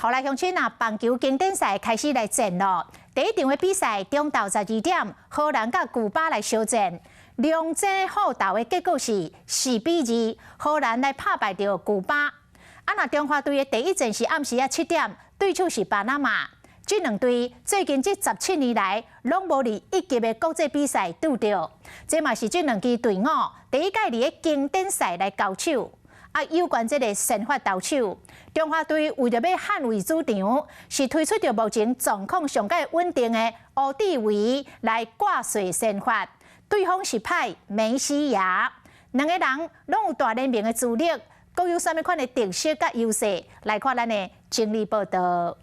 后来乡亲啊，棒球经典赛开始来战咯。第一场的比赛，中昼12点，荷兰甲古巴来相战。两战互斗的结果是4-2，荷兰来打败着古巴。那中华队的第一战是暗时7点，对手是巴拿马。这两队最近这17年来，拢无伫一级的国际比赛拄着。这嘛是这两支队伍第一届伫咧经典赛来交手。有关这个先发投手，中华队为着要捍卫主场，是推出着目前状况上界稳定的乌迪维来挂帅先发。对方是派梅西亚，两个人拢有大联名的资历，各有啥物款的特色甲优势？来看咱的整理报道。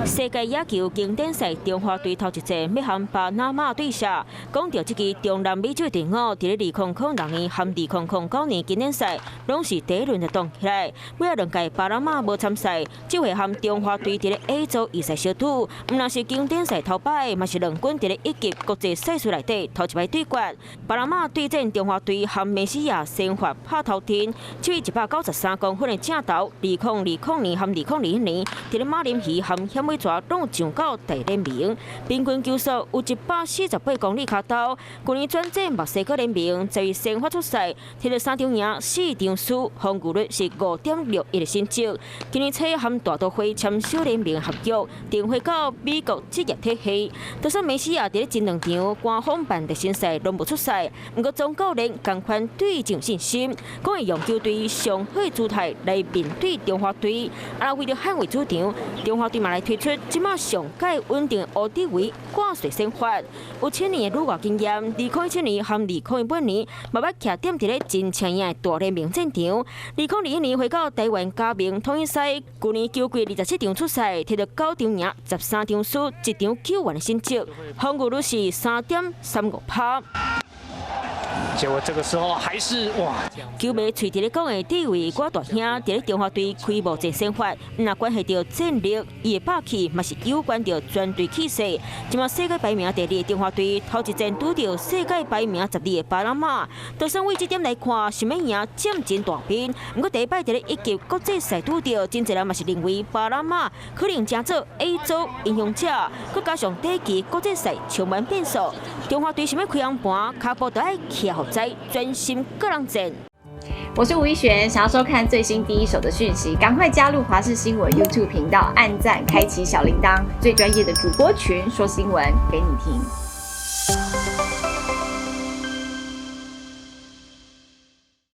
世界野球经典赛中华队头一战要和巴拿马对射，讲到这支中南美洲队伍，伫咧2006年和2009年经典赛，拢是第一轮就动起来。尾啊两届巴拿马无参赛，这回和中华队伫咧 A 组预赛小组，毋但是经典赛头摆，嘛是两军伫咧一级国际赛事内底头一摆对决。巴拿马对战中华队和梅西亚先发拍头阵，这位193公分的正投，2020年和2021年伫咧马林鱼和险尾蛇拢上到第联名，平均球速有148公里卡刀。去年转战墨西哥联名，10月先发出赛，摕到3场赢4场输，防御率是5.61的成绩。今年初和大都会签小联名合约，定会到美国职业体系。就算梅西亚伫咧前两场官方办热身赛拢无出赛，不过总教练同款对伊有信心，讲会用球队上好的姿态来面对中华队。为了捍卫主场，中华队嘛来推出即马上届稳定乌迪维挂帅先发，有7年的旅外经验，2017年和2018年嘛捌徛点伫咧真抢赢的大联名战场。2021年回到台湾加盟统一赛，去年球季27场出赛，摕到9场赢13场输，1场9完的成绩，防御率是3.35%。结果这个时候还是哇！球迷嘴伫咧讲的地位，我大兄伫咧中华队开幕战先发，那关系到战力，伊的霸气嘛是有关到全队气势。即马世界排名第2的中华队头一战拄到世界排名12的巴拿马，就算为这点来看，想要赢占真大边。不过第一摆伫咧一级国际赛拄到，真侪人嘛是认为巴拿马可能争做 A 组影响者，佮加上第一期国际赛充满变数，中华队想要开红盘，脚步都爱徛好在专心个人战。我是吴一璇，想要收看最新第一手的讯息，赶快加入华视新闻 YouTube 频道，按赞，开启小铃铛，最专业的主播群说新闻给你听。